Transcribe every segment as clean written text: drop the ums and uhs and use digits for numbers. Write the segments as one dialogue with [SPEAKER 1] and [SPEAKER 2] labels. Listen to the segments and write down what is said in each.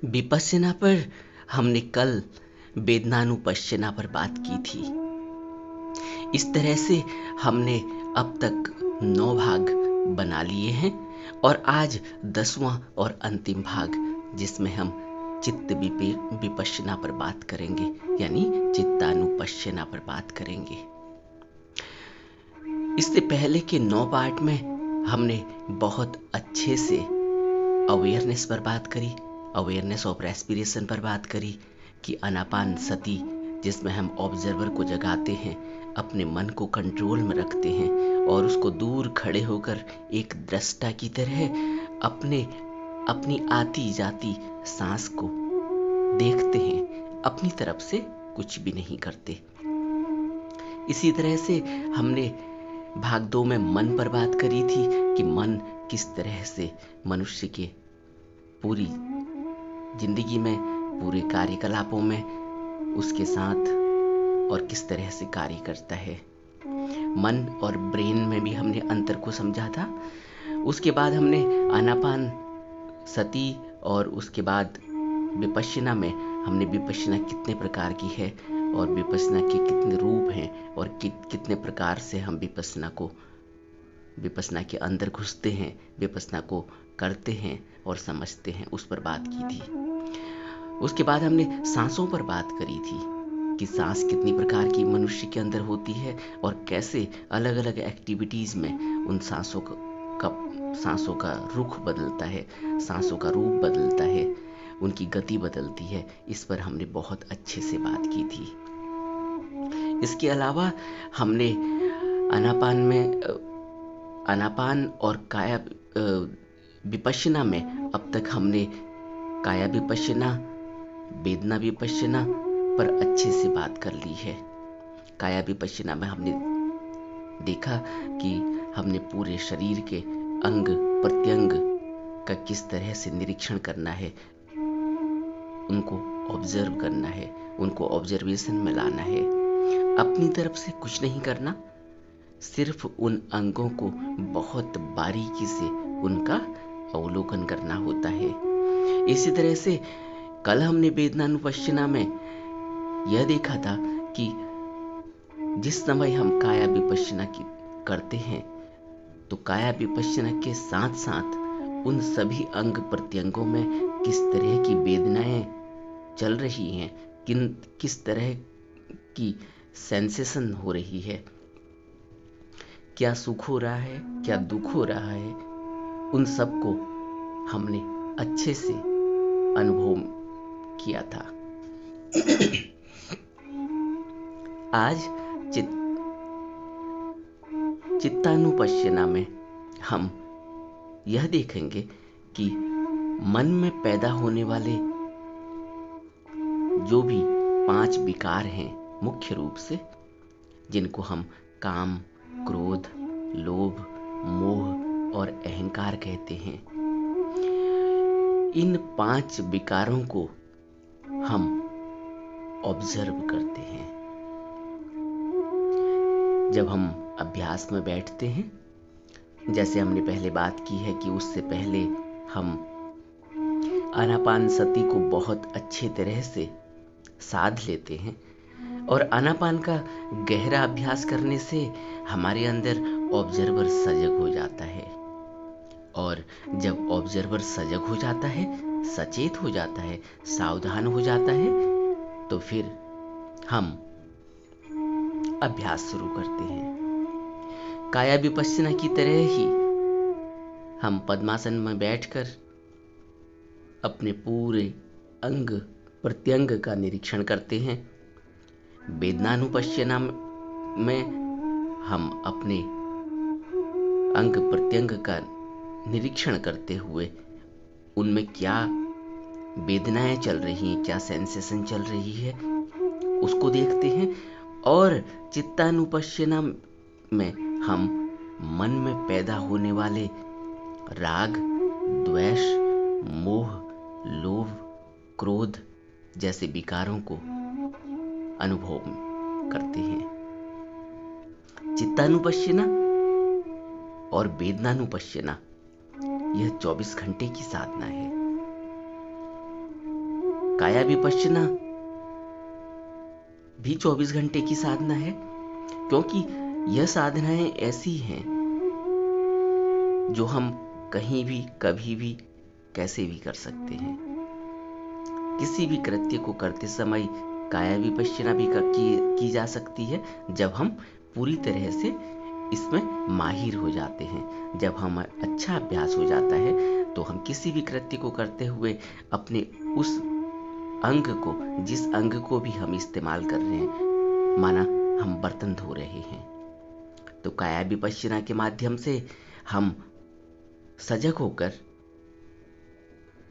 [SPEAKER 1] विपश्यना पर हमने कल वेदनानुपश्यना पर बात की थी। इस तरह से हमने अब तक 9 भाग बना लिए हैं और आज 10वां और अंतिम भाग, जिसमें हम चित्त विपश्यना पर बात करेंगे, यानी चित्तानुपश्यना पर बात करेंगे। इससे पहले के 9 पार्ट में हमने बहुत अच्छे से अवेयरनेस पर बात करी, अवेयरनेस ऑफ रेस्पिरेशन पर बात करी कि आनापान सती, जिसमें हम ऑब्जर्वर को जगाते हैं, अपने मन को कंट्रोल में रखते हैं और उसको दूर खड़े होकर एक दृष्टा की तरह अपनी आती जाती सांस को देखते हैं, अपनी तरफ से कुछ भी नहीं करते। इसी तरह से हमने भाग 2 में मन पर बात करी थी कि मन किस तरह से मनुष्य के पूरी जिंदगी में, पूरे कार्यकलापों में उसके साथ और किस तरह से कार्य करता है। मन और ब्रेन में भी हमने अंतर को समझा था। उसके बाद हमने आनापान सती और उसके बाद विपश्यना में हमने विपश्यना कितने प्रकार की है और विपश्यना के कितने रूप हैं और कितने प्रकार से हम विपश्यना के अंदर घुसते हैं, विपश्यना को करते हैं और समझते हैं, उस पर बात की थी। उसके बाद हमने सांसों पर बात करी थी कि सांस कितनी प्रकार की मनुष्य के अंदर होती है और कैसे अलग अलग एक्टिविटीज में उन सांसों का रुख बदलता है, सांसों का रूप बदलता है, उनकी गति बदलती है। इस पर हमने बहुत अच्छे से बात की थी। इसके अलावा हमने आनापान और काया विपश्यना में अब तक हमने काया विपश्यना, वेदना विपश्यना पर अच्छे से बात कर ली है। काया विपश्यना में हमने देखा कि हमने पूरे शरीर के अंग प्रत्यंग का किस तरह से निरीक्षण करना है, उनको ऑब्जर्व करना है, उनको ऑब्जर्वेशन में लाना है। अपनी तरफ से कुछ नहीं करना, सिर्फ उन अंगों को बहुत बारीकी से उनका अवलोकन करना होता है। इसी तरह से कल हमने वेदनानुपश्यना में यह देखा था कि जिस समय हम काया विपश्यना करते हैं तो काया विपश्यना के साथ साथ उन सभी अंग प्रत्यंगों में किस तरह की वेदनाएं चल रही हैं, किस तरह की सेंसेशन हो रही है, क्या सुख हो रहा है, क्या दुख हो रहा है, उन सब को हमने अच्छे से अनुभव किया था। आज चित्तानुपश्यना में हम यह देखेंगे कि मन में पैदा होने वाले जो भी 5 विकार हैं मुख्य रूप से, जिनको हम काम, क्रोध, लोभ, मोह और अहंकार कहते हैं, इन 5 विकारों को हम ऑब्जर्व करते हैं। जब हम अभ्यास में बैठते हैं, जैसे हमने पहले बात की है कि उससे पहले हम आनापान सती को बहुत अच्छे तरह से साध लेते हैं और आनापान का गहरा अभ्यास करने से हमारे अंदर ऑब्जर्वर सजग हो जाता है। और जब ऑब्जर्वर सजग हो जाता है, सचेत हो जाता है, सावधान हो जाता है, तो फिर हम अभ्यास शुरू करते हैं। काया विपश्यना की तरह ही हम पद्मासन में बैठकर अपने पूरे अंग प्रत्यंग का निरीक्षण करते हैं। वेदनानुपश्यना में हम अपने अंग प्रत्यंग का निरीक्षण करते हुए उनमें क्या वेदनाएं चल रही हैं, क्या सेंसेशन चल रही है, उसको देखते हैं। और चित्तानुपश्यना में हम मन में पैदा होने वाले राग, द्वेष, मोह, लोभ, क्रोध जैसे विकारों को अनुभव करते हैं। चित्तानुपश्यना और वेदनानुपश्यना यह 24 घंटे की साधना है। काया विपश्यना भी 24 घंटे की साधना है, क्योंकि यह साधनाएं ऐसी हैं जो हम कहीं भी, कभी भी, कैसे भी कर सकते हैं। किसी भी कृत्य को करते समय काया विपश्यना भी की जा सकती है, जब हम पूरी तरह से इसमें माहिर हो जाते हैं। जब हम अच्छा अभ्यास हो जाता है तो हम किसी भी कृत्य को करते हुए अपने उस अंग को, जिस अंग को भी हम इस्तेमाल कर रहे हैं, माना हम बर्तन धो रहे हैं, तो काया विपश्यना के माध्यम से हम सजग होकर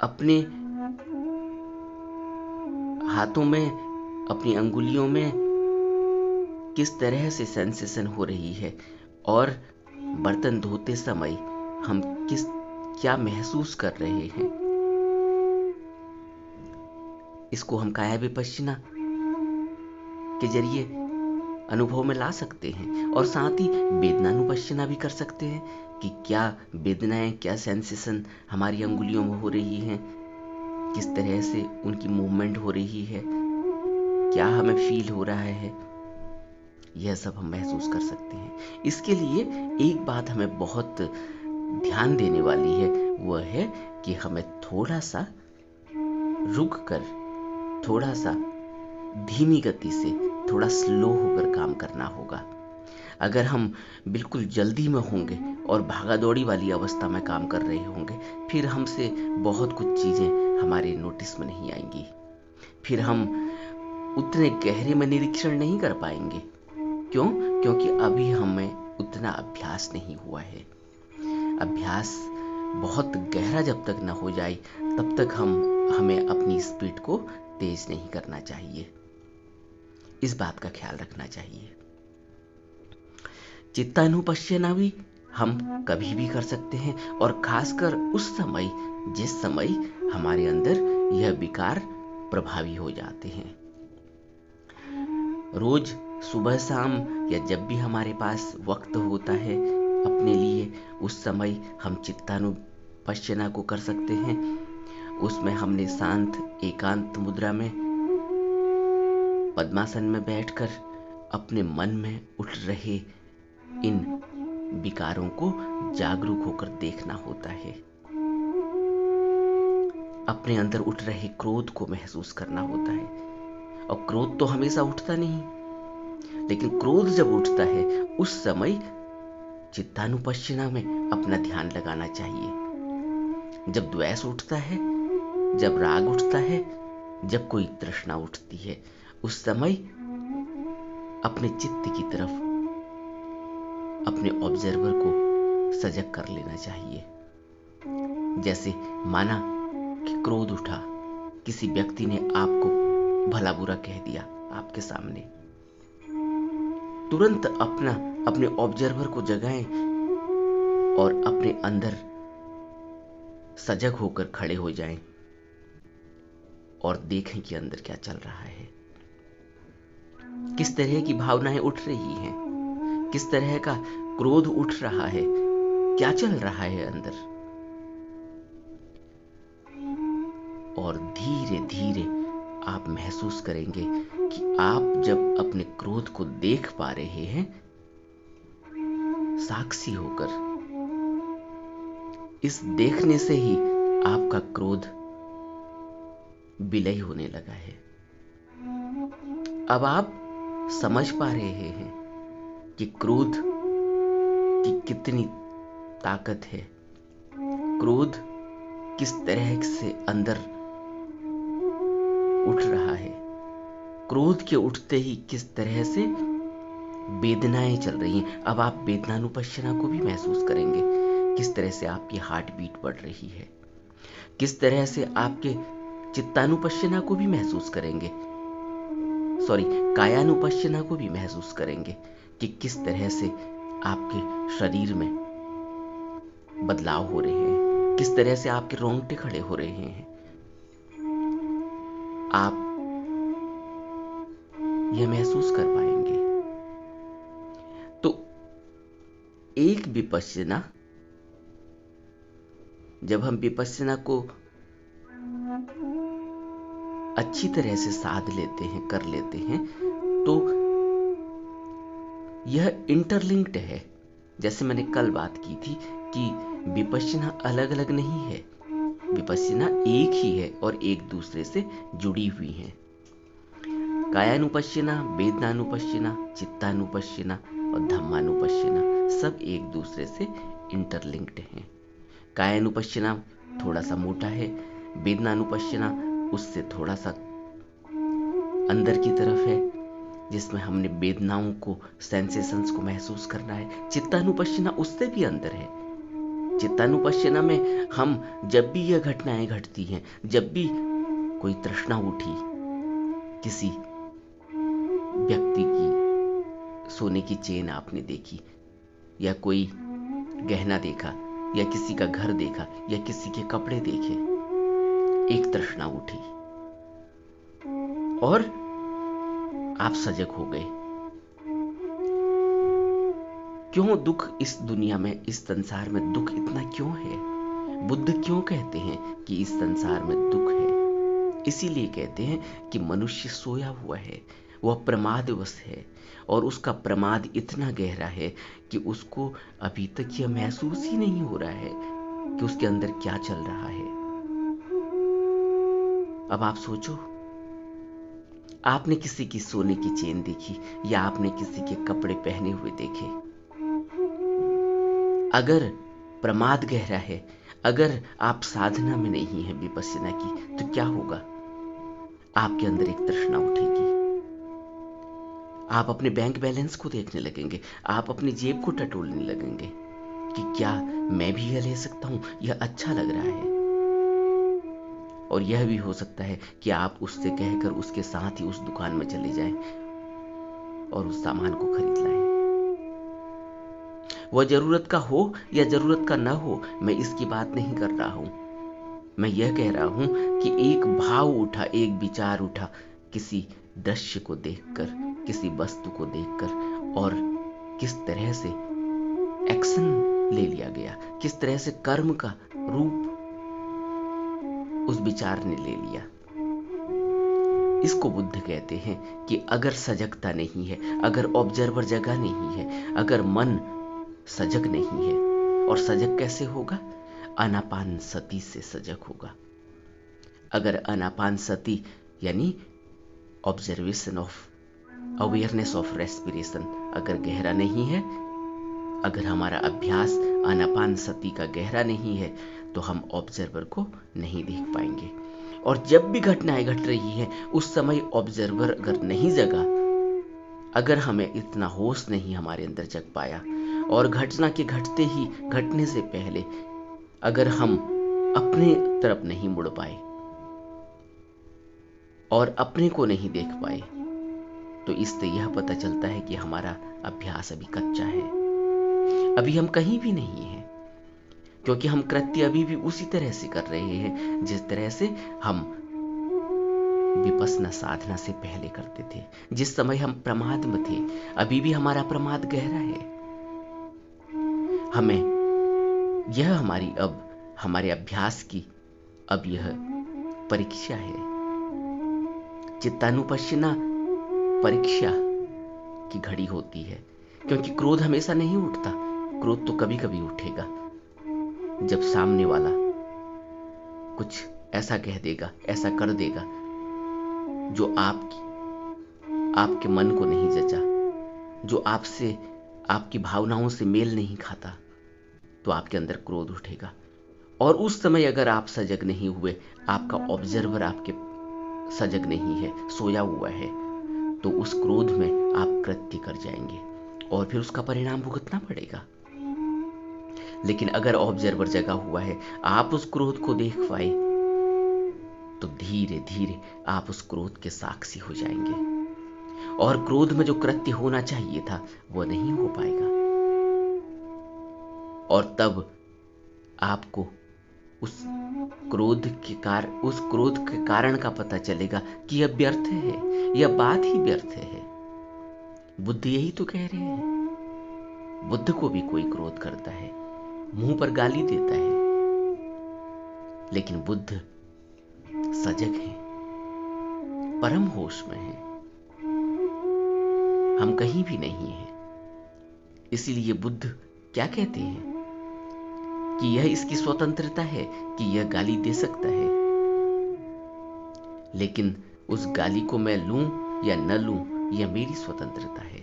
[SPEAKER 1] अपने हाथों में, अपनी अंगुलियों में किस तरह से सेंसेशन हो रही है और बर्तन धोते समय हम क्या महसूस कर रहे हैं, इसको हम काया विपश्यना के जरिए अनुभव में ला सकते हैं। और साथ ही वेदनानुपश्यना भी कर सकते हैं कि क्या वेदनाएं, क्या सेंसेशन हमारी अंगुलियों में हो रही हैं, किस तरह से उनकी मूवमेंट हो रही है, क्या हमें फील हो रहा है, यह सब हम महसूस कर सकते हैं। इसके लिए एक बात हमें बहुत ध्यान देने वाली है, वह है कि हमें थोड़ा सा रुक कर, थोड़ा सा धीमी गति से, थोड़ा स्लो होकर काम करना होगा। अगर हम बिल्कुल जल्दी में होंगे और भागा दौड़ी वाली अवस्था में काम कर रहे होंगे, फिर हमसे बहुत कुछ चीजें हमारे नोटिस में नहीं आएंगी, फिर हम उतने गहरे में निरीक्षण नहीं कर पाएंगे। क्यों? क्योंकि अभी हमें उतना अभ्यास नहीं हुआ है। अभ्यास बहुत गहरा जब तक न हो जाए, तब तक हमें अपनी स्पीड को तेज नहीं करना चाहिए। इस बात का ख्याल रखना चाहिए। चित्तानुपश्यना भी हम कभी भी कर सकते हैं, और खासकर उस समय जिस समय हमारे अंदर यह विकार प्रभावी हो जाते हैं। रोज सुबह शाम या जब भी हमारे पास वक्त होता है अपने लिए, उस समय हम चित्तानुपश्यना को कर सकते हैं। उसमें हमने शांत एकांत मुद्रा में पद्मासन में बैठकर अपने मन में उठ रहे इन विकारों को जागरूक होकर देखना होता है। अपने अंदर उठ रहे क्रोध को महसूस करना होता है। और क्रोध तो हमेशा उठता नहीं, लेकिन क्रोध जब उठता है उस समय चित्तानुपश्यना में अपना ध्यान लगाना चाहिए। जब द्वेष उठता है, जब राग उठता है, जब कोई तृष्णा उठती है, उस समय अपने चित्त की तरफ अपने ऑब्जर्वर को सजग कर लेना चाहिए। जैसे माना कि क्रोध उठा, किसी व्यक्ति ने आपको भला बुरा कह दिया आपके सामने, तुरंत अपने ऑब्जर्वर को जगाएं और अपने अंदर सजग होकर खड़े हो जाएं और देखें कि अंदर क्या चल रहा है, किस तरह की भावनाएं उठ रही हैं, किस तरह का क्रोध उठ रहा है, क्या चल रहा है अंदर। और धीरे धीरे आप महसूस करेंगे कि आप जब अपने क्रोध को देख पा रहे हैं साक्षी होकर, इस देखने से ही आपका क्रोध विलय होने लगा है। अब आप समझ पा रहे हैं कि क्रोध की कितनी ताकत है, क्रोध किस तरह से अंदर उठ रहा है, क्रोध के उठते ही किस तरह से वेदनाएं चल रही हैं। अब आप वेदनानुपश्यना को भी महसूस करेंगे, किस तरह से आपकी हार्ट बीट बढ़ रही है, किस तरह से आपके चित्तानुपश्यना को भी महसूस करेंगे, कायानुपश्यना को भी महसूस करेंगे कि किस तरह से आपके शरीर में बदलाव हो रहे हैं, किस तरह से आपके रोंगटे खड़े हो रहे हैं। आप यह महसूस कर पाएंगे। तो एक विपश्यना, जब हम विपश्यना को अच्छी तरह से साध लेते हैं, कर लेते हैं, तो यह इंटरलिंक्ड है। जैसे मैंने कल बात की थी कि विपश्यना अलग अलग नहीं है, विपश्यना एक ही है और एक दूसरे से जुड़ी हुई है। कायानुपश्यना, वेदनानुपश्यना, चित्तानुपश्यना और धम्मानुपश्यना सब एक दूसरे से इंटरलिंक्ड हैं। कायानुपश्यना थोड़ा सा मोटा है, वेदनानुपश्यना उससे थोड़ा सा अंदर की तरफ है, जिसमें हमने वेदनाओं को, सेंसेशंस को महसूस करना है। चित्तानुपश्यना उससे भी अंदर है। चित्तानुपश्यना में हम जब भी यह घटनाएं घटती हैं, जब भी कोई तृष्णा उठी, किसी व्यक्ति की सोने की चेन आपने देखी, या कोई गहना देखा, या किसी का घर देखा, या किसी के कपड़े देखे, एक तृष्णा उठी और आप सजग हो गए। क्यों दुख इस दुनिया में, इस संसार में दुख इतना क्यों है? बुद्ध क्यों कहते हैं कि इस संसार में दुख है? इसीलिए कहते हैं कि मनुष्य सोया हुआ है, वह प्रमादवश है, और उसका प्रमाद इतना गहरा है कि उसको अभी तक यह महसूस ही नहीं हो रहा है कि उसके अंदर क्या चल रहा है। अब आप सोचो, आपने किसी की सोने की चेन देखी, या आपने किसी के कपड़े पहने हुए देखे, अगर प्रमाद गहरा है, अगर आप साधना में नहीं है विपश्यना की, तो क्या होगा? आपके अंदर एक तृष्णा उठेगी, आप अपने बैंक बैलेंस को देखने लगेंगे, आप अपनी जेब को टटोलने लगेंगे कि क्या मैं भी यह ले सकता हूं, यह अच्छा लग रहा है। और यह भी हो सकता है कि आप उससे कहकर उसके साथ ही उस दुकान में चले जाएं और उस सामान को खरीद लाएं। वह जरूरत का हो या जरूरत का ना हो, मैं इसकी बात नहीं कर रहा हूं। मैं यह कह रहा हूं कि एक भाव उठा, एक विचार उठा, किसी दृश्य को देखकर, किसी वस्तु को देखकर, और किस तरह से एक्शन ले लिया गया, किस तरह से कर्म का रूप उस विचार ने ले लिया। इसको बुद्ध कहते हैं कि अगर सजगता नहीं है, अगर ऑब्जर्वर जगह नहीं है, अगर मन सजग नहीं है, और सजग कैसे होगा? आनापान सती से सजग होगा। अगर आनापान सती यानी observation of, awareness of respiration अगर गहरा नहीं है, अगर हमारा अभ्यास आनापान सती का गहरा नहीं है, तो हम ऑब्जर्वर को नहीं देख पाएंगे। और जब भी घटनाएं घट रही हैं, उस समय ऑब्जर्वर अगर नहीं जगा, अगर हमें इतना होश नहीं हमारे अंदर जग पाया, और घटना के घटते ही, घटने से पहले अगर हम अपने तरफ नहीं मुड़ पाए और अपने को नहीं देख पाए, तो इससे यह पता चलता है कि हमारा अभ्यास अभी कच्चा है, अभी हम कहीं भी नहीं हैं, क्योंकि हम कृत्य अभी भी उसी तरह से कर रहे हैं जिस तरह से हम विपश्यना साधना से पहले करते थे। जिस समय हम प्रमाद में थे, अभी भी हमारा प्रमाद गहरा है। हमें यह हमारे अभ्यास की अब यह परीक्षा है। चित्तानुपश्यना परीक्षा की घड़ी होती है, क्योंकि क्रोध हमेशा नहीं उठता। क्रोध तो कभी कभी उठेगा, जब सामने वाला कुछ ऐसा कह देगा, ऐसा कर देगा जो आपके मन को नहीं जचा, जो आपसे, आपकी भावनाओं से मेल नहीं खाता, तो आपके अंदर क्रोध उठेगा। और उस समय अगर आप सजग नहीं हुए, आपका ऑब्जर्वर आपके सजग नहीं है, सोया हुआ है, तो उस क्रोध में आप कृत्य कर जाएंगे और फिर उसका परिणाम भुगतना पड़ेगा। लेकिन अगर ऑब्जर्वर जगा हुआ है, आप उस क्रोध को देख पाए, तो धीरे धीरे आप उस क्रोध के साक्षी हो जाएंगे, और क्रोध में जो कृत्य होना चाहिए था वह नहीं हो पाएगा। और तब आपको उस क्रोध के कारण का पता चलेगा कि यह व्यर्थ है, यह बात ही व्यर्थ है। बुद्ध यही तो कह रहे हैं। बुद्ध को भी कोई क्रोध करता है, मुंह पर गाली देता है, लेकिन बुद्ध सजग हैं, परम होश में हैं। हम कहीं भी नहीं हैं। इसीलिए बुद्ध क्या कहते हैं कि यह इसकी स्वतंत्रता है कि यह गाली दे सकता है, लेकिन उस गाली को मैं लूं या न लूं यह मेरी स्वतंत्रता है।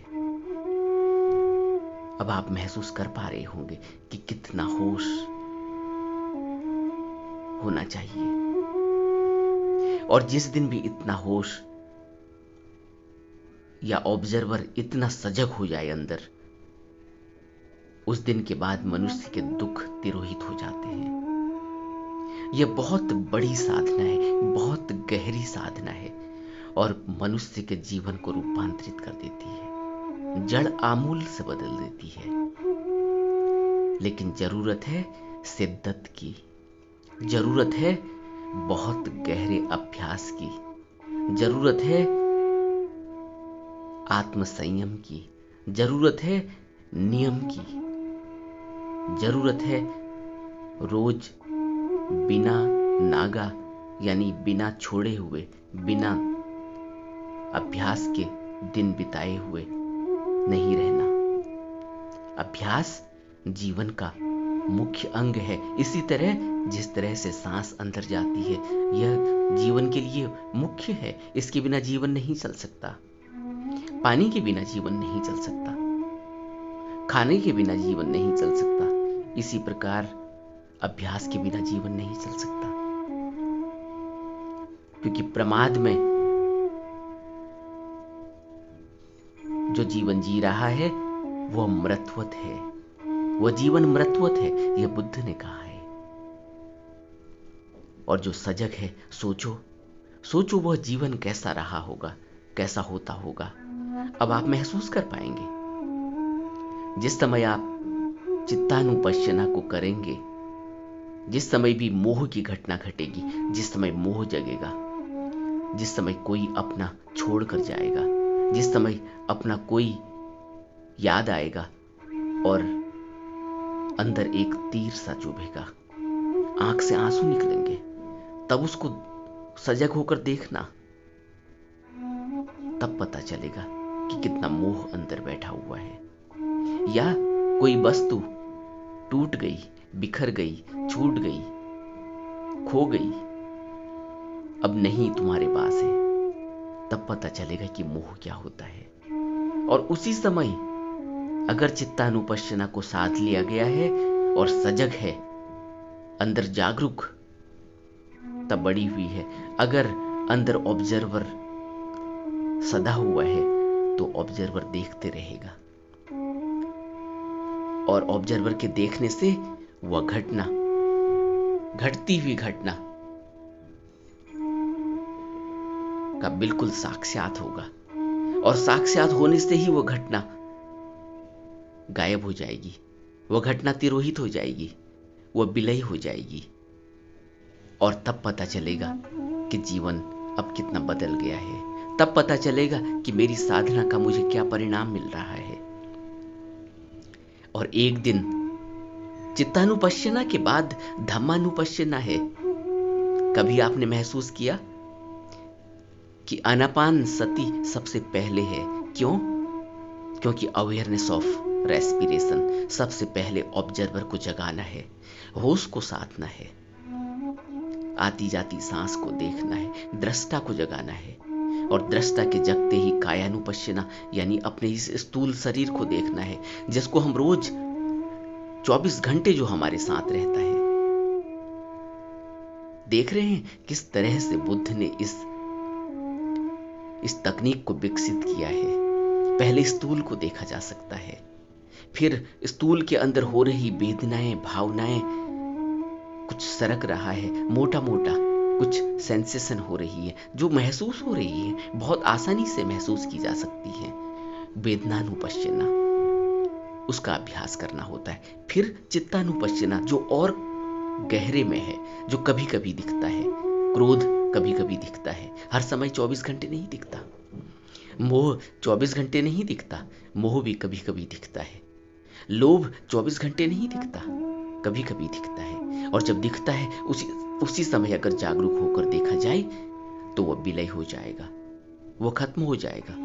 [SPEAKER 1] अब आप महसूस कर पा रहे होंगे कि कितना होश होना चाहिए। और जिस दिन भी इतना होश या ऑब्जर्वर इतना सजग हो जाए अंदर, उस दिन के बाद मनुष्य के दुख तिरोहित हो जाते हैं। यह बहुत बड़ी साधना है, बहुत गहरी साधना है और मनुष्य के जीवन को रूपांतरित कर देती है, जड़ आमूल से बदल देती है। लेकिन जरूरत है शिद्दत की, जरूरत है बहुत गहरे अभ्यास की, जरूरत है आत्मसंयम की, जरूरत है नियम की, जरूरत है रोज बिना नागा यानी बिना छोड़े हुए, बिना अभ्यास के दिन बिताए हुए नहीं रहना। अभ्यास जीवन का मुख्य अंग है। इसी तरह जिस तरह से सांस अंदर जाती है, यह जीवन के लिए मुख्य है। इसके बिना जीवन नहीं चल सकता। पानी के बिना जीवन नहीं चल सकता, खाने के बिना जीवन नहीं चल सकता। इसी प्रकार अभ्यास के बिना जीवन नहीं चल सकता, क्योंकि प्रमाद में जो जीवन जी रहा है वह मृतवत है, वह जीवन मृतवत है, यह बुद्ध ने कहा है। और जो सजग है, सोचो सोचो वह जीवन कैसा रहा होगा, कैसा होता होगा। अब आप महसूस कर पाएंगे जिस समय आप चित्तानुपश्यना को करेंगे, जिस समय भी मोह की घटना घटेगी, जिस समय मोह जगेगा, जिस समय कोई अपना छोड़ कर जाएगा, जिस समय अपना कोई याद आएगा और अंदर एक तीर सा चुभेगा, आंख से आंसू निकलेंगे, तब उसको सजग होकर देखना। तब पता चलेगा कि कितना मोह अंदर बैठा हुआ है। या कोई वस्तु टूट गई, बिखर गई, छूट गई, खो गई, अब नहीं तुम्हारे पास है, तब पता चलेगा कि मोह क्या होता है। और उसी समय अगर चित्तानुपश्यना को साध लिया गया है और सजग है, अंदर जागरूक तब बड़ी हुई है। अगर अंदर ऑब्जर्वर सदा हुआ है तो ऑब्जर्वर देखते रहेगा, और ऑब्जर्वर के देखने से वह घटना, घटती हुई घटना का बिल्कुल साक्षात होगा, और साक्षात होने से ही वह घटना गायब हो जाएगी, वह घटना तिरोहित हो जाएगी, वह विलय हो जाएगी। और तब पता चलेगा कि जीवन अब कितना बदल गया है। तब पता चलेगा कि मेरी साधना का मुझे क्या परिणाम मिल रहा है। और एक दिन चित्तानुपश्यना के बाद धम्मानुपश्यना है। कभी आपने महसूस किया कि आनापान सती सबसे पहले है? क्यों? क्योंकि अवेयरनेस ऑफ रेस्पिरेशन सबसे पहले ऑब्जर्वर को जगाना है, होश को साधना है, आती जाती सांस को देखना है, दृष्टा को जगाना है। और दृष्टा के जगते ही कायानुपश्यना यानी अपने इस स्थूल शरीर को देखना है, जिसको हम रोज 24 घंटे जो हमारे साथ रहता है। देख रहे हैं किस तरह से बुद्ध ने इस तकनीक को विकसित किया है। पहले स्थूल को देखा जा सकता है, फिर स्थूल के अंदर हो रही वेदनाएं, भावनाएं, कुछ सरक रहा है, मोटा मोटा कुछ सेंसेशन हो रही है जो महसूस हो रही है, बहुत आसानी से महसूस की जा सकती है। वेदनानुपश्यना, उसका अभ्यास करना होता है। फिर चित्तानुपश्यना जो और गहरे में है, जो कभी कभी दिखता है। क्रोध कभी कभी दिखता है, हर समय 24 घंटे नहीं दिखता। मोह 24 घंटे नहीं दिखता, मोह भी कभी कभी दिखता है। लोभ 24 घंटे नहीं दिखता, कभी कभी दिखता है। और जब दिखता है उसी समय अगर जागरूक होकर देखा जाए तो वह विलय हो जाएगा, वो खत्म हो जाएगा।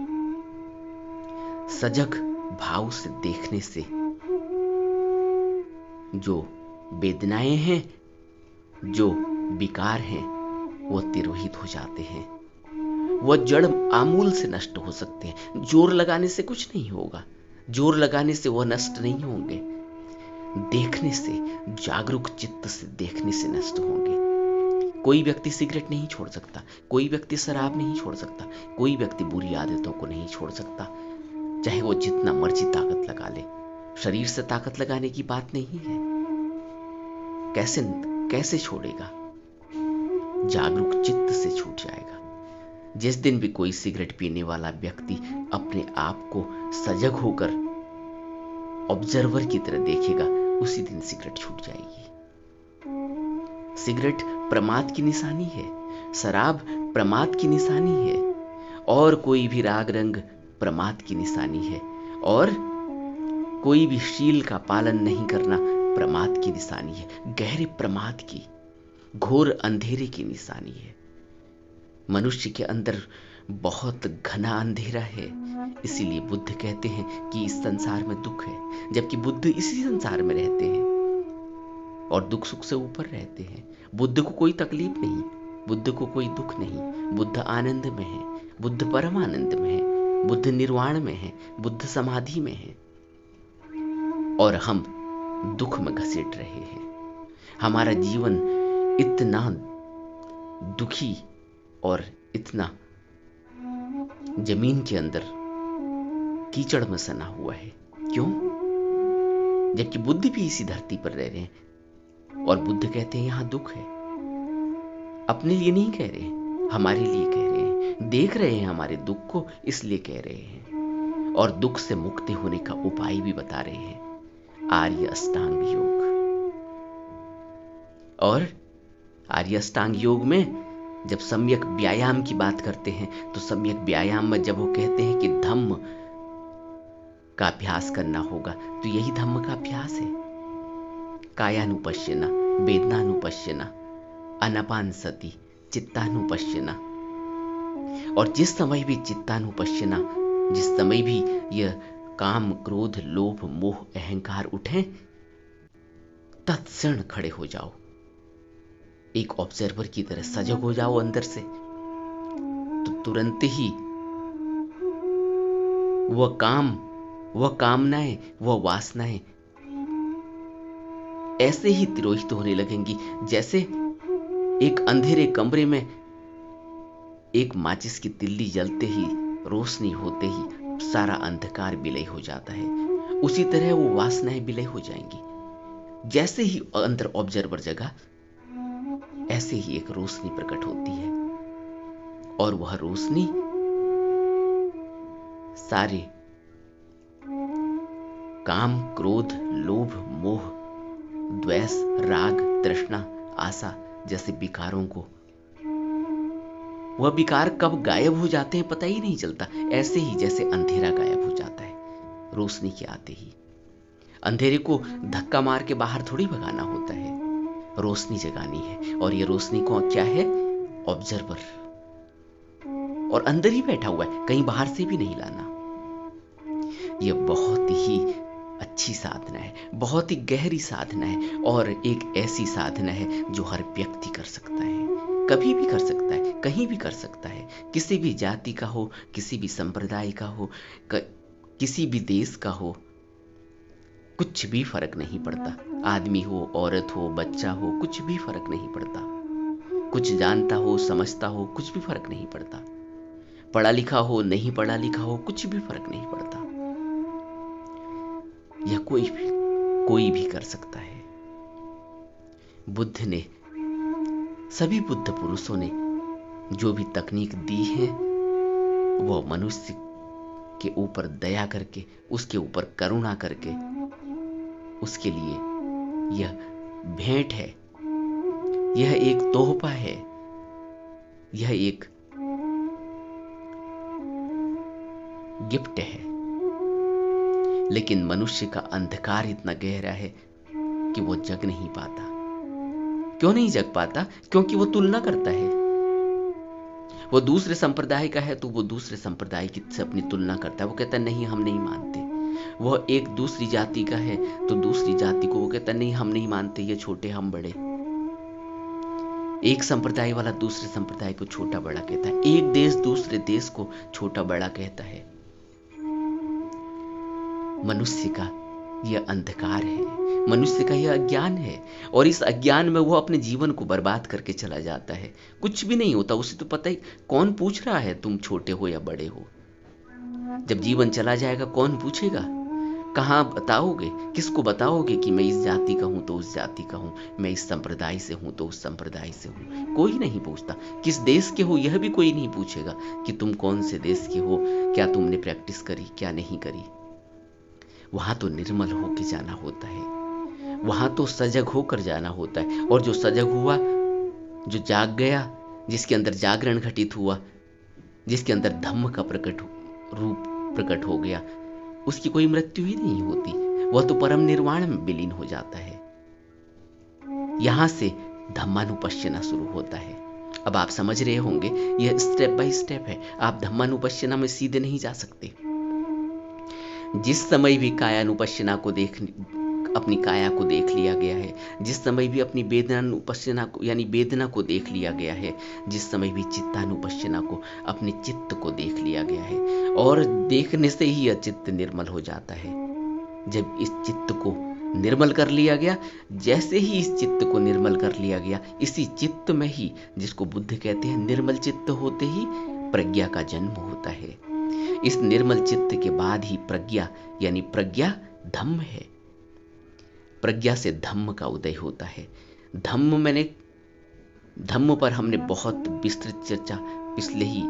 [SPEAKER 1] सजग भाव से देखने से जो वेदनाएं हैं, जो विकार हैं, वो तिरोहित हो जाते हैं। वह जड़ आमूल से नष्ट हो सकते हैं। जोर लगाने से कुछ नहीं होगा, जोर लगाने से वह नष्ट नहीं होंगे। देखने से, जागरूक चित्त से देखने से नष्ट होंगे। कोई व्यक्ति सिगरेट नहीं छोड़ सकता, कोई व्यक्ति शराब नहीं छोड़ सकता, कोई व्यक्ति बुरी आदतों को नहीं छोड़ सकता, चाहे वो जितना मर्जी ताकत लगा ले। शरीर से ताकत लगाने की बात नहीं है। कैसे कैसे छोड़ेगा? जागरूक चित्त से छूट जाएगा। जिस दिन भी कोई सिगरेट पीने वाला व्यक्ति अपने आप को सजग होकर ऑब्जर्वर की तरह देखेगा, उसी दिन सिगरेट छूट जाएगी। सिगरेट प्रमाद की निशानी है, शराब प्रमाद की निशानी है, और कोई भी राग रंग प्रमाद की निशानी है, और कोई भी शील का पालन नहीं करना प्रमाद की निशानी है। गहरे प्रमाद की, घोर अंधेरे की निशानी है। मनुष्य के अंदर बहुत घना अंधेरा है, इसीलिए बुद्ध कहते हैं कि इस संसार में दुख है, जबकि बुद्ध इसी संसार में रहते हैं और दुख सुख से ऊपर रहते हैं। बुद्ध को कोई तकलीफ नहीं, बुद्ध को कोई दुख नहीं, बुद्ध आनंद में है, बुद्ध परम आनंद में है, बुद्ध निर्वाण में है, बुद्ध समाधि में है, और हम दुख में घसीट रहे हैं। हमारा जीवन इतना दुखी और इतना जमीन के अंदर कीचड़ में सना हुआ है। क्यों? जबकि बुद्ध भी इसी धरती पर रह रहे हैं और बुद्ध कहते हैं यहां दुख है। अपने लिए नहीं कह रहे, हमारे लिए कह रहे हैं। देख रहे हैं हमारे दुख को, इसलिए कह रहे हैं, और दुख से मुक्ति होने का उपाय भी बता रहे हैं, आर्य अष्टांग योग। और आर्य अष्टांग योग में जब सम्यक व्यायाम की बात करते हैं, तो सम्यक व्यायाम में जब वो कहते हैं कि धम्म का अभ्यास करना होगा, तो यही धम्म का अभ्यास है। कायानुपश्यना, वेदनानुपश्यना, अनापान सति, चित्तानुपश्यना। और जिस समय भी चित्तानुपश्यना, जिस समय भी यह काम, क्रोध, लोभ, मोह, अहंकार उठे, तत्क्षण खड़े हो जाओ, एक ऑब्जर्वर की तरह सजग हो जाओ अंदर से, तो तुरंत ही वह काम, वह कामनाएं, वह वासनाएं ऐसे ही तिरोहित होने लगेंगी, जैसे एक अंधेरे कमरे में एक माचिस की तिल्ली जलते ही, रोशनी होते ही सारा अंधकार विलय हो जाता है। उसी तरह वो वासनाएं विलय हो जाएंगी। जैसे ही अंदर ऑब्जर्वर जगा, ऐसे ही एक रोशनी प्रकट होती है, और वह रोशनी सारे काम, क्रोध, लोभ, मोह, द्वेष, राग, तृष्णा, आशा जैसे विकारों को, वह विकार कब गायब हो जाते हैं पता ही नहीं चलता। ऐसे ही जैसे अंधेरा गायब हो जाता है रोशनी के आते ही। अंधेरे को धक्का मार के बाहर थोड़ी भगाना होता है, रोशनी जगानी है। और ये रोशनी को क्या है? ऑब्जर्वर, और अंदर ही बैठा हुआ है, कहीं बाहर से भी नहीं लाना। यह बहुत ही अच्छी साधना है, बहुत ही गहरी साधना है, और एक ऐसी साधना है जो हर व्यक्ति कर सकता है, कभी भी कर सकता है, कहीं भी कर सकता है। किसी भी जाति का हो, किसी भी संप्रदाय का हो, किसी भी देश का हो, कुछ भी फर्क नहीं पड़ता। आदमी हो, औरत हो, बच्चा हो, कुछ भी फर्क नहीं पड़ता। कुछ जानता हो, समझता हो, कुछ भी फर्क नहीं पड़ता। पढ़ा लिखा हो, नहीं पढ़ा लिखा हो, कुछ भी फर्क नहीं पड़ता। यह कोई भी कर सकता है। बुद्ध ने, सभी बुद्ध पुरुषों ने जो भी तकनीक दी है, वह मनुष्य के ऊपर दया करके, उसके ऊपर करुणा करके, उसके लिए यह भेंट है, यह एक तोहफा है, यह एक गिफ्ट है। लेकिन मनुष्य का अंधकार इतना गहरा है कि वो जग नहीं पाता। क्यों नहीं जग पाता? क्योंकि वो तुलना करता है। वो दूसरे संप्रदाय का है तो वो दूसरे संप्रदाय की से अपनी तुलना करता है। वो कहता है नहीं, हम नहीं मानते। वह एक दूसरी जाति का है तो दूसरी जाति को वो कहता है नहीं, हम नहीं मानते, ये छोटे हम बड़े। एक संप्रदाय वाला दूसरे संप्रदाय को छोटा बड़ा कहता है। एक देश दूसरे देश को छोटा बड़ा कहता है। मनुष्य का यह अंधकार है, मनुष्य का यह अज्ञान है, और इस अज्ञान में वो अपने जीवन को बर्बाद करके चला जाता है। कुछ भी नहीं होता, उसे तो पता ही, कौन पूछ रहा है तुम छोटे हो या बड़े हो। जब जीवन चला जाएगा कौन पूछेगा? कहाँ बताओगे, किसको बताओगे कि मैं इस जाति का हूं तो उस जाति का हूं, मैं इस संप्रदाय से हूं तो उस संप्रदाय से हूं? कोई नहीं पूछता। किस देश के हो यह भी कोई नहीं पूछेगा कि तुम कौन से देश के हो, क्या तुमने प्रैक्टिस करी, क्या नहीं करी। वहां तो निर्मल होके जाना होता है, वहां तो सजग होकर जाना होता है। और जो सजग हुआ, जो जाग गया, जिसके अंदर जागरण घटित हुआ, जिसके अंदर धम्म का रूप प्रकट हो गया, उसकी कोई मृत्यु ही नहीं होती। वह तो परम निर्वाण में विलीन हो जाता है। यहां से धम्मानुपश्यना शुरू होता है। अब आप समझ रहे होंगे, यह स्टेप बाय स्टेप है। आप धम्मानुपश्यना में सीधे नहीं जा सकते। जिस समय भी कायानुपश्यना को अपनी काया को देख लिया गया है, जिस समय भी अपनी वेदनानुपश्यना को यानी वेदना को देख लिया गया है, जिस समय भी चित्तानुपश्यना को अपने चित्त को देख लिया गया है, और देखने से ही यह चित्त निर्मल हो जाता है। जब इस चित्त को निर्मल कर लिया गया, जैसे ही इस चित्त को निर्मल कर लिया गया, इसी चित्त में ही, जिसको बुद्ध कहते हैं, निर्मल चित्त होते ही प्रज्ञा का जन्म होता है। इस निर्मल चित्त के बाद ही प्रज्ञा यानी प्रज्ञा धम्म है। प्रज्ञा से धम्म का उदय होता है। धम्म पर हमने बहुत विस्तृत चर्चा पिछले ही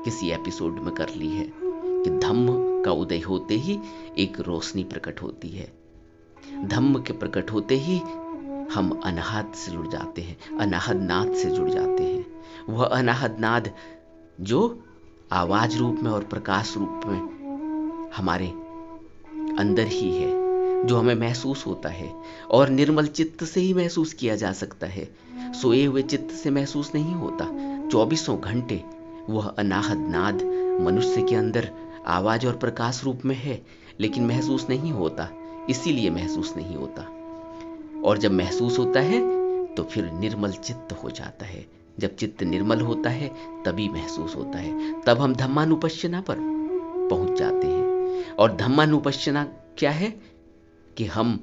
[SPEAKER 1] किसी एपिसोड में कर ली है कि धम्म का उदय होते ही एक रोशनी प्रकट होती है। धम्म के प्रकट होते ही हम अनाहत से जुड़ जाते हैं, अनाहत नाद से जुड़ जाते हैं। वह अनाहत नाद जो आवाज रूप में और प्रकाश रूप में हमारे अंदर ही है, जो हमें महसूस होता है, और निर्मल चित्त से ही महसूस किया जा सकता है। सोए हुए चित्त से महसूस नहीं होता। 24 घंटे वह अनाहत नाद मनुष्य के अंदर आवाज और प्रकाश रूप में है, लेकिन महसूस नहीं होता। इसीलिए महसूस नहीं होता। और जब महसूस होता है तो फिर निर्मल चित्त हो जाता है। जब चित्त निर्मल होता है तभी महसूस होता है। तब हम धम्मानुपश्यना पर पहुंच जाते हैं। और धम्मानुपश्यना क्या है कि हम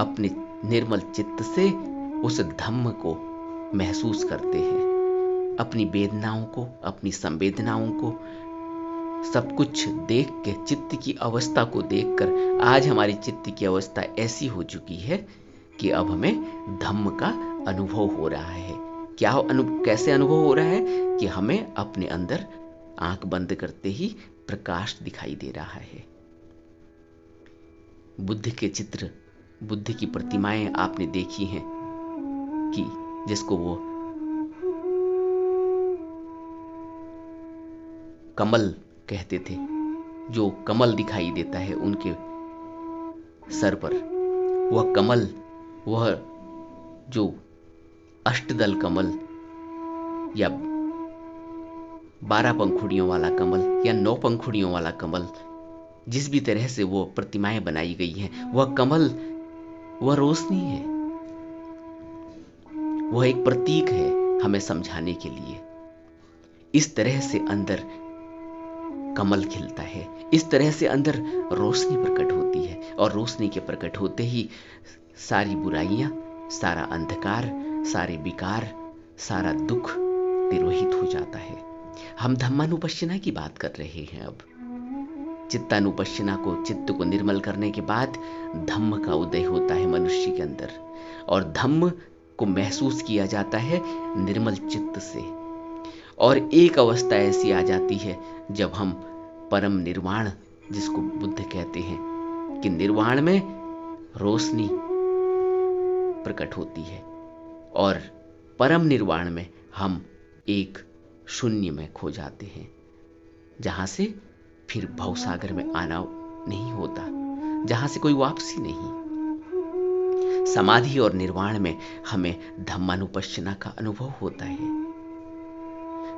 [SPEAKER 1] अपने निर्मल चित्त से उस धम्म को महसूस करते हैं। अपनी वेदनाओं को, अपनी संवेदनाओं को, सब कुछ देख के, चित्त की अवस्था को देखकर, आज हमारी चित्त की अवस्था ऐसी हो चुकी है कि अब हमें धम्म का अनुभव हो रहा है। कैसे अनुभव हो रहा है कि हमें अपने अंदर आंख बंद करते ही प्रकाश दिखाई दे रहा है। बुद्ध के चित्र, बुद्ध की प्रतिमाएं आपने देखी हैं कि जिसको वो कमल कहते थे, जो कमल दिखाई देता है उनके सर पर, वह कमल, वह जो अष्टदल कमल या 12 पंखुड़ियों वाला कमल या 9 पंखुड़ियों वाला कमल, जिस भी तरह से वो प्रतिमाएं बनाई गई हैं, वह कमल, वह रोशनी है, वह एक प्रतीक है हमें समझाने के लिए। इस तरह से अंदर कमल खिलता है, इस तरह से अंदर रोशनी प्रकट होती है, और रोशनी के प्रकट होते ही सारी बुराइयां, सारा अंधकार, सारे विकार, सारा दुख तिरोहित हो जाता है। हम धम्मानुपश्यना की बात कर रहे हैं। अब चित्तानुपश्यना को, चित्त को निर्मल करने के बाद धम्म का उदय होता है मनुष्य के अंदर, और धम्म को महसूस किया जाता है निर्मल चित्त से। और एक अवस्था ऐसी आ जाती है जब हम परम निर्वाण, जिसको बुद्ध कहते हैं कि निर्वाण में रोशनी प्रकट होती है, और परम निर्वाण में हम एक शून्य में खो जाते हैं, जहां से फिर भवसागर में आना नहीं होता, जहां से कोई वापसी नहीं। समाधि और निर्वाण में हमें धम्मानुपश्यना का अनुभव होता है।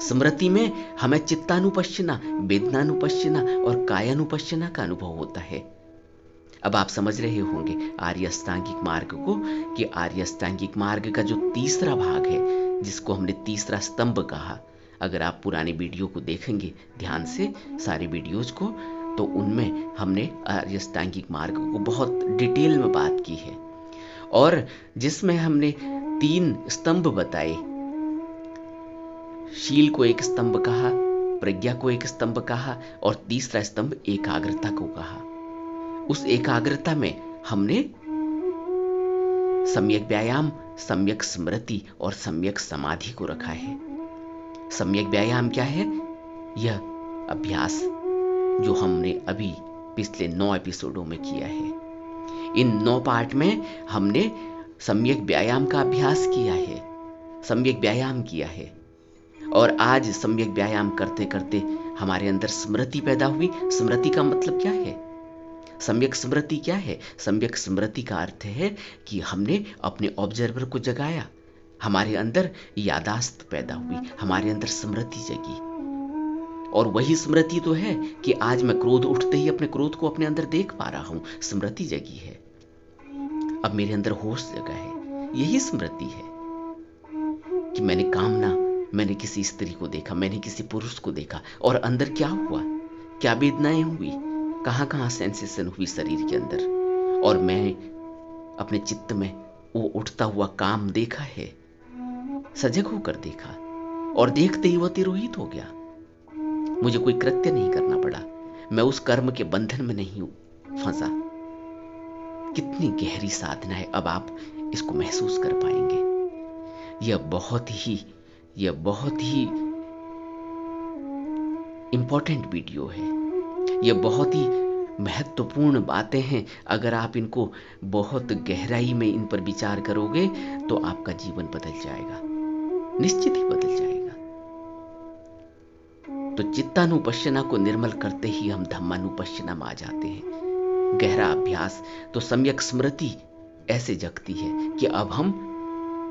[SPEAKER 1] स्मृति में हमें चित्तानुपश्यना, वेदनानुपश्यना और कायानुपश्यना का अनुभव होता है। अब आप समझ रहे होंगे आर्य अष्टांगिक मार्ग को, कि आर्य अष्टांगिक मार्ग का जो तीसरा भाग है, जिसको हमने तीसरा स्तंभ कहा। अगर आप पुराने वीडियो को देखेंगे ध्यान से, सारे वीडियोज को, तो उनमें हमने आर्य अष्टांगिक मार्ग को बहुत डिटेल में बात की है, और जिसमें हमने 3 स्तंभ बताए। शील को एक स्तंभ कहा, प्रज्ञा को एक स्तंभ कहा, और तीसरा स्तंभ एकाग्रता को कहा। उस एकाग्रता में हमने सम्यक व्यायाम, सम्यक स्मृति और सम्यक समाधि को रखा है। सम्यक व्यायाम क्या है? यह अभ्यास जो हमने अभी पिछले 9 एपिसोडों में किया है। इन 9 पार्ट में हमने सम्यक व्यायाम का अभ्यास किया है, सम्यक व्यायाम किया है, और आज सम्यक व्यायाम करते करते हमारे अंदर स्मृति पैदा हुई। स्मृति का मतलब क्या है? सम्यक स्मृति क्या है? सम्यक स्मृति का अर्थ है कि हमने अपने ऑब्जर्वर को जगाया, हमारे अंदर यादाश्त पैदा हुई, हमारे अंदर स्मृति जगी। और वही स्मृति तो है कि आज मैं क्रोध उठते ही अपने क्रोध को अपने अंदर देख पा रहा हूं, स्मृति जगी है। अब मेरे अंदर होश जगा है, यही स्मृति है कि मैंने कामना, मैंने किसी स्त्री को देखा, मैंने किसी पुरुष को देखा, और अंदर क्या हुआ, क्या वेदनाएं हुई, कहां कहां सेंसेशन हुई शरीर के अंदर, और मैं अपने चित्त में वो उठता हुआ काम देखा है, सजग होकर देखा, और देखते ही वो तिरोहित हो गया। मुझे कोई कृत्य नहीं करना पड़ा, मैं उस कर्म के बंधन में नहीं फंसा। कितनी गहरी साधना है, अब आप इसको महसूस कर पाएंगे। यह बहुत ही इंपॉर्टेंट वीडियो है, यह बहुत ही महत्वपूर्ण बातें हैं। अगर आप इनको बहुत गहराई में इन पर विचार करोगे तो आपका जीवन बदल जाएगा, निश्चित ही बदल जाएगा। तो चित्तानुपश्यना को निर्मल करते ही हम धम्मानुपश्यना में आ जाते हैं। गहरा अभ्यास तो सम्यक स्मृति ऐसे जगती है कि अब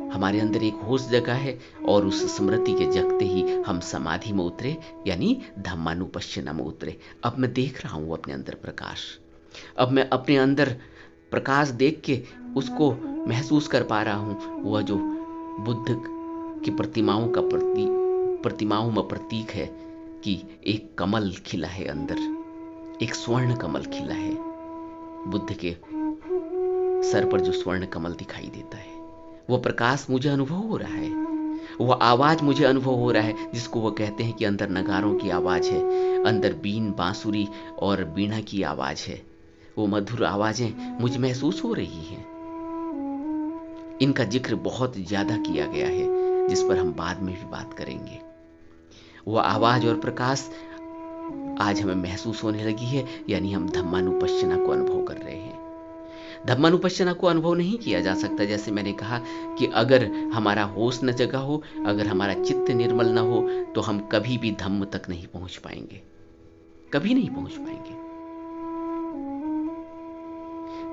[SPEAKER 1] हमारे अंदर एक होश जगा है, और उस स्मृति के जगते ही हम समाधि में उतरे, यानी धम्मानुपश्यना में उतरे। अब मैं देख रहा हूं अपने अंदर प्रकाश, अब मैं अपने अंदर प्रकाश देख के उसको महसूस कर पा रहा हूं। वह जो बुद्ध की प्रतिमाओं में प्रतीक है कि एक कमल खिला है अंदर, एक स्वर्ण कमल खिला है। बुद्ध के सर पर जो स्वर्ण कमल दिखाई देता है, वो प्रकाश मुझे अनुभव हो रहा है, वह आवाज मुझे अनुभव हो रहा है, जिसको वो कहते हैं कि अंदर नगारों की आवाज है, अंदर बीन, बांसुरी और बीणा की आवाज है। वो मधुर आवाजें मुझे महसूस हो रही हैं। इनका जिक्र बहुत ज्यादा किया गया है, जिस पर हम बाद में भी बात करेंगे। वह आवाज और प्रकाश आज हमें महसूस होने लगी है, यानी हम धम्मानुपश्यना को अनुभव कर रहे हैं। धम्मानुपश्यना को अनुभव नहीं किया जा सकता, जैसे मैंने कहा कि अगर हमारा होश न जगा हो, अगर हमारा चित्त निर्मल न हो, तो हम कभी भी धम्म तक नहीं पहुंच पाएंगे, कभी नहीं पहुंच पाएंगे।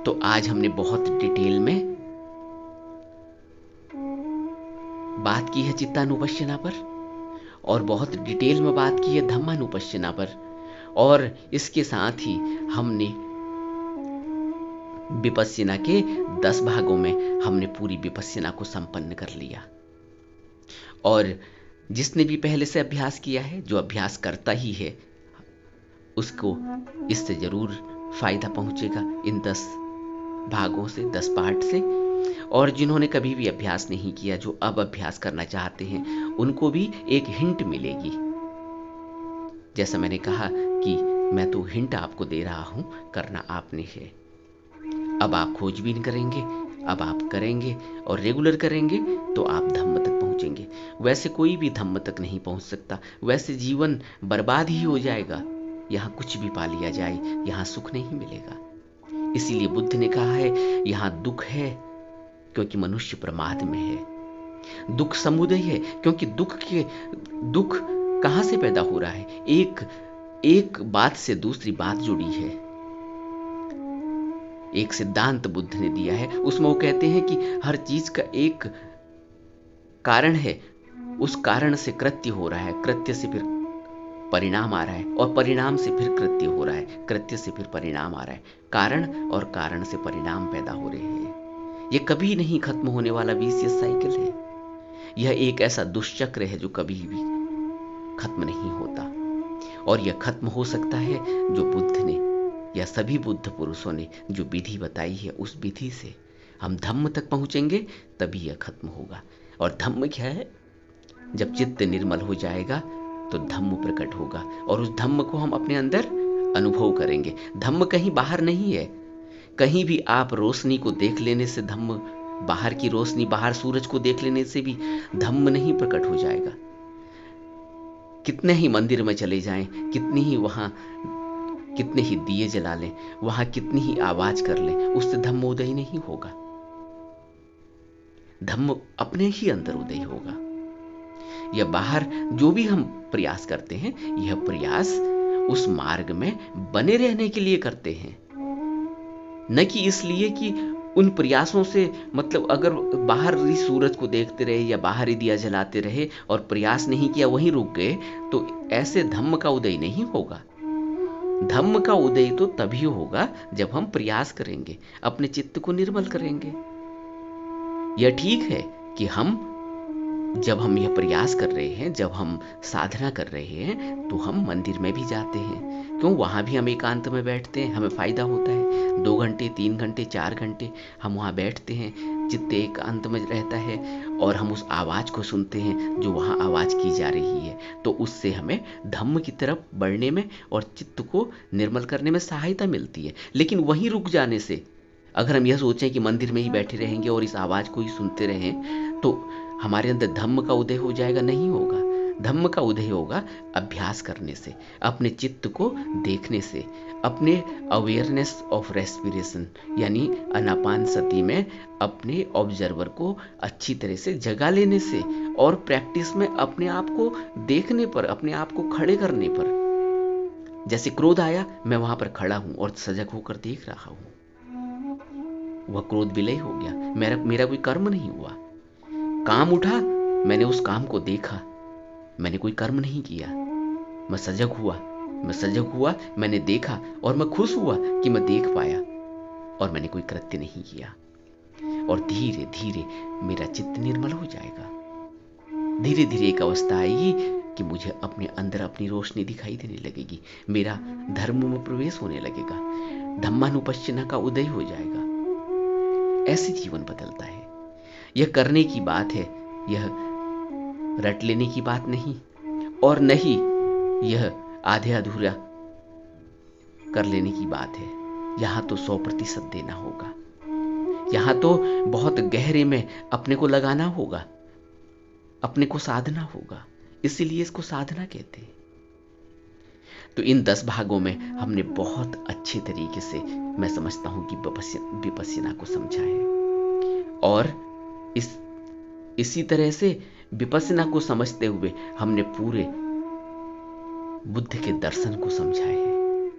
[SPEAKER 1] तो आज हमने बहुत डिटेल में बात की है चित्तानुपश्यना पर, और बहुत डिटेल में बात की है धम्मानुपश्यना पर, और इसके साथ ही हमने विपश्यना के 10 भागों में हमने पूरी विपश्यना को संपन्न कर लिया। और जिसने भी पहले से अभ्यास किया है, जो अभ्यास करता ही है, उसको इससे जरूर फायदा पहुंचेगा, इन 10 भागों से, 10 पार्ट से। और जिन्होंने कभी भी अभ्यास नहीं किया, जो अब अभ्यास करना चाहते हैं, उनको भी एक हिंट मिलेगी। जैसा मैंने कहा कि मैं तो हिंट आपको दे रहा हूं, करना आपने है। अब आप खोजबीन करेंगे, अब आप करेंगे और रेगुलर करेंगे, तो आप धम्म तक पहुंचेंगे। वैसे कोई भी धम्म तक नहीं पहुंच सकता, वैसे जीवन बर्बाद ही हो जाएगा। यहाँ कुछ भी पा लिया जाए, यहाँ सुख नहीं मिलेगा। इसीलिए बुद्ध ने कहा है, यहाँ दुख है क्योंकि मनुष्य प्रमाद में है। दुख समुदय है क्योंकि दुख कहां से पैदा हो रहा है? एक बात से दूसरी बात जुड़ी है। एक सिद्धांत बुद्ध ने दिया है, उसमें वो कहते हैं कि हर चीज का एक कारण है उस कारण से कृत्य हो रहा है, कृत्य से फिर परिणाम आ रहा है, और परिणाम से फिर कृत्य हो रहा है, कृत्य से फिर परिणाम आ रहा है। कारण और कारण से परिणाम पैदा हो रहे हैं। यह कभी नहीं खत्म होने वाला विशियस साइकिल है। यह एक ऐसा दुष्चक्र है जो कभी भी खत्म नहीं होता। और यह खत्म हो सकता है जो बुद्ध ने या सभी बुद्ध पुरुषों ने जो विधि बताई है, उस विधि से हम धम्म तक पहुंचेंगे, तभी यह खत्म होगा। और धम्म क्या है? जब चित्त निर्मल हो जाएगा तो धम्म प्रकट होगा, और उस धम्म को हम अपने अंदर अनुभव करेंगे। धम्म कहीं बाहर नहीं है। कहीं भी आप रोशनी को देख लेने से धम्म, बाहर की रोशनी, बाहर सूरज को देख लेने से भी धम्म नहीं प्रकट हो जाएगा। कितने ही मंदिर में चले जाएं, कितने ही दिए जला लें, वहां कितनी ही आवाज कर लें, उससे धम्म उदय नहीं होगा। धम्म अपने ही अंदर उदय होगा। यह बाहर जो भी हम प्रयास करते हैं, यह प्रयास उस मार्ग में बने रहने के लिए करते हैं, न कि इसलिए कि उन प्रयासों से मतलब अगर बाहर ही सूरज को देखते रहे या बाहर ही दिया जलाते रहे और प्रयास नहीं किया, वहीं रुक गए, तो ऐसे धम्म का उदय नहीं होगा। धम्म का उदय तो तभी होगा जब हम प्रयास करेंगे, अपने चित्त को निर्मल करेंगे। यह ठीक है कि जब हम यह प्रयास कर रहे हैं, जब हम साधना कर रहे हैं, तो हम मंदिर में भी जाते हैं। क्यों? वहाँ भी हम एकांत में बैठते हैं, हमें फायदा होता है। 2 घंटे, 3 घंटे, 4 घंटे हम वहाँ बैठते हैं, चित्त एकांत में रहता है, और हम उस आवाज़ को सुनते हैं जो वहाँ आवाज़ की जा रही है। तो उससे हमें धम्म की तरफ बढ़ने में और चित्त को निर्मल करने में सहायता मिलती है। लेकिन वहीं रुक जाने से, अगर हम यह सोचें कि मंदिर में ही बैठे रहेंगे और इस आवाज़ को ही सुनते रहें, तो हमारे अंदर धम्म का उदय हो जाएगा? नहीं होगा। धम्म का उदय होगा अभ्यास करने से, अपने चित्त को देखने से, अपने अवेयरनेस ऑफ रेस्पिरेशन यानी आनापान सती में अपने ऑब्जर्वर को अच्छी तरह से जगा लेने से, और प्रैक्टिस में अपने आप को देखने पर, अपने आप को खड़े करने पर। जैसे क्रोध आया, मैं वहां पर खड़ा हूं और सजग होकर देख रहा हूं, वह क्रोध विलय हो गया, मेरा कोई कर्म नहीं हुआ। काम उठा, मैंने उस काम को देखा, मैंने कोई कर्म नहीं किया। मैं सजग हुआ, मैंने देखा, और मैं खुश हुआ कि मैं देख पाया, और मैंने कोई कृत्य नहीं किया। और धीरे धीरे मेरा चित्त निर्मल हो जाएगा। धीरे धीरे एक अवस्था आएगी कि मुझे अपने अंदर अपनी रोशनी दिखाई देने लगेगी, मेरा धर्म में प्रवेश होने लगेगा, धम्मानुपश्चिना का उदय हो जाएगा। ऐसे जीवन बदलता है। यह करने की बात है, यह रट लेने की बात नहीं, और नहीं यह आधे अधूरा कर लेने की बात है। यहां तो 100% देना होगा। यहां तो बहुत गहरे में अपने को लगाना होगा, अपने को साधना होगा। इसीलिए इसको साधना कहते हैं। तो इन 10 भागों में हमने बहुत अच्छे तरीके से, मैं समझता हूं कि विपश्यना को समझा है। और इसी तरह से विपश्यना को समझते हुए हमने पूरे बुद्ध के दर्शन को समझा है।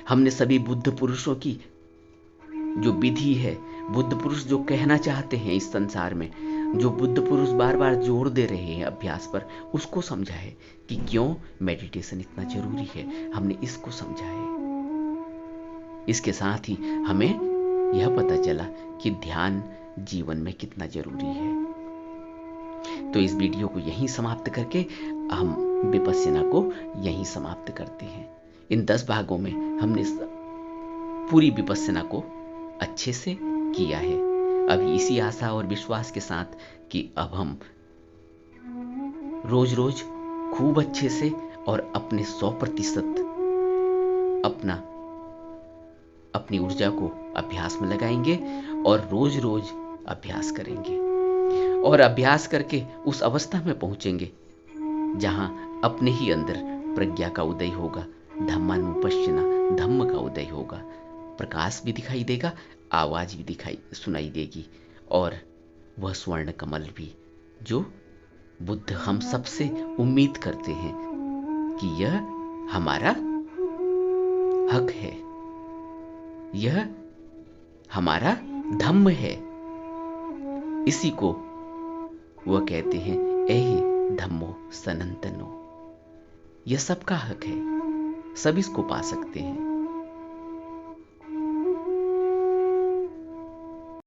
[SPEAKER 1] हमने सभी बुद्ध पुरुषों की जो विधि है, बुद्ध पुरुष जो कहना चाहते हैं इस संसार में, जो बुद्ध पुरुष बार बार जोर दे रहे हैं अभ्यास पर, उसको समझा है कि क्यों मेडिटेशन इतना जरूरी है। हमने इसको समझा है। इसके साथ ही हमें यह पता चला कि ध्यान जीवन में कितना जरूरी है। तो इस वीडियो को यहीं समाप्त करके हम विपश्यना को यहीं समाप्त करते हैं। इन 10 भागों में हमने पूरी विपश्यना को अच्छे से किया है। अभी इसी आशा और विश्वास के साथ कि अब हम रोज रोज खूब अच्छे से और अपने 100% अपनी ऊर्जा को अभ्यास में लगाएंगे, और रोज रोज अभ्यास करेंगे, और अभ्यास करके उस अवस्था में पहुंचेंगे जहां अपने ही अंदर प्रज्ञा का उदय होगा, धम्मानुपश्चिना, धम्म का उदय होगा, प्रकाश भी दिखाई देगा, आवाज भी सुनाई देगी, और वह स्वर्ण कमल भी जो बुद्ध हम सबसे उम्मीद करते हैं कि यह हमारा हक है, यह हमारा धम्म है। इसी को वह कहते हैं, एहि धम्मो सनातनो। यह सबका हक है, सब इसको पा सकते हैं।